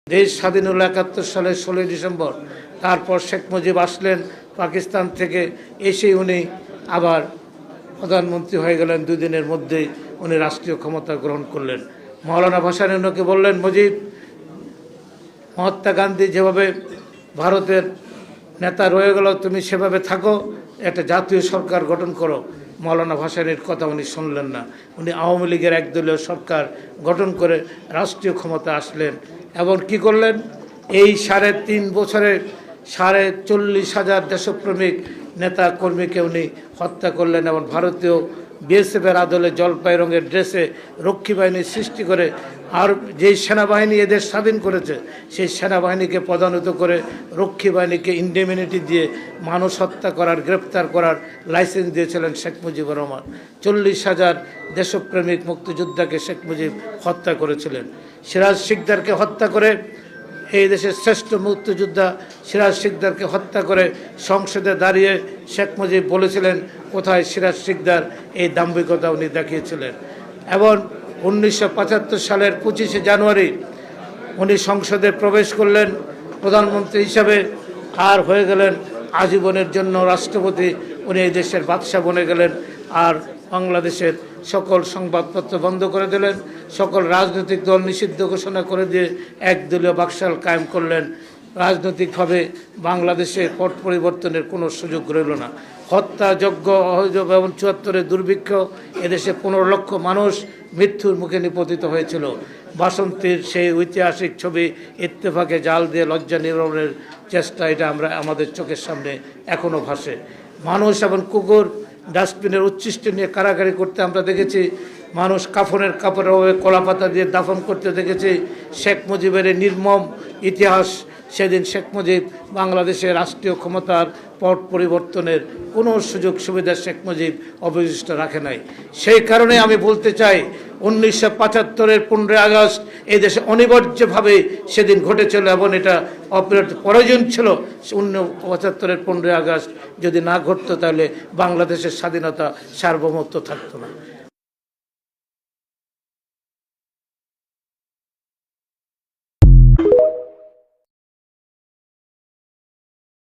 দেশ স্বাধীন হলো ৭১ সালের ১৬ই ডিসেম্বর। তারপর শেখ মুজিব আসলেন পাকিস্তান থেকে, এসে উনি আবার প্রধানমন্ত্রী হয়ে গেলেন। ২ দিনের মধ্যেই উনি রাষ্ট্রীয় ক্ষমতা গ্রহণ করলেন। মৌলানা ভাসানী ওনাকে বললেন, মুজিব, মহাত্মা গান্ধী যেভাবে ভারতের নেতা রয়ে গেল, তুমি সেভাবে থাকো, একটা জাতীয় সরকার গঠন করো। মৌলানা ভাসানীর কথা উনি শুনলেন না। উনি আওয়ামী লীগের একদলীয় সরকার গঠন করে রাষ্ট্রীয় ক্ষমতা আসলেন এবং কি করলেন, এই ৩.৫ বছরে ৪০,০০০ দেশপ্রেমিক নেতা কর্মীকে উনি হত্যা করলেন এবং ভারতীয় বিএসএফের আদলে জলপাই রঙের ড্রেসে রক্ষী বাহিনীর সৃষ্টি করে, আর যেই সেনাবাহিনী এদের স্বাধীন করেছে সেই সেনাবাহিনীকে পদান্বিত করে রক্ষী বাহিনীকে ইন্ডেমিনিটি দিয়ে মানুষ হত্যা করার, গ্রেপ্তার করার লাইসেন্স দিয়েছিলেন শেখ মুজিবুর রহমান। ৪০,০০০ দেশপ্রেমিক মুক্তিযোদ্ধাকে শেখ মুজিব হত্যা করেছিলেন। সিরাজ শিকদারকে হত্যা করে, এই দেশের শ্রেষ্ঠ মুক্তিযোদ্ধা সিরাজ শিকদারকে হত্যা করে সংসদে দাঁড়িয়ে শেখ মুজিব বলেছিলেন, কোথায় সিরাজ শিকদার, এই দাম্ভিকতা উনি দেখিয়েছিলেন। এবং ১৯৭৫ সালের ২৫শে জানুয়ারি উনি সংসদে প্রবেশ করলেন প্রধানমন্ত্রী হিসাবে, আর হয়ে গেলেন আজীবনের জন্য রাষ্ট্রপতি। উনি এই দেশের বাদশাহ বনে গেলেন, আর বাংলাদেশের সকল সংবাদপত্র বন্ধ করে দিলেন, সকল রাজনৈতিক দল নিষিদ্ধ ঘোষণা করে দিয়ে একদলীয় বাকশাল কায়েম করলেন। রাজনৈতিকভাবে বাংলাদেশে পট পরিবর্তনের কোনো সুযোগ রইল না। হত্যাযজ্ঞ, অহযোগ এবং ৭৪-এর দুর্ভিক্ষ, এদেশে ১৫ লক্ষ মানুষ মৃত্যুর মুখে নিপতিত হয়েছিল। বাসন্তীর সেই ঐতিহাসিক ছবি ইত্তেফাকে জাল দিয়ে লজ্জা নিবারণের চেষ্টা, এটা আমাদের চোখের সামনে এখনও ভাসে। মানুষ এবং কুকুর ডাস্টবিনের উচ্ছিষ্ট নিয়ে কারাগারি করতে আমরা দেখেছি। মানুষ কাফনের কাপড়ের অভাবে কলাপাতা দিয়ে দাফন করতে দেখেছি। শেখ মুজিবের নির্মম ইতিহাস, সেদিন শেখ মুজিব বাংলাদেশের রাষ্ট্রীয় ক্ষমতার পট পরিবর্তনের কোনো সুযোগ সুবিধা শেখ মুজিব অবশিষ্ট রাখে নাই। সেই কারণে আমি বলতে চাই, ১৯৭৫-এর ১৫ই আগস্ট এই দেশে অনিবার্যভাবে সেদিন ঘটেছিল এবং এটা প্রয়োজন ছিল। ১৯৭৫-এর ১৫ই আগস্ট যদি না ঘটতো তাহলে বাংলাদেশের স্বাধীনতা সার্বভৌমত্ব থাকতো না।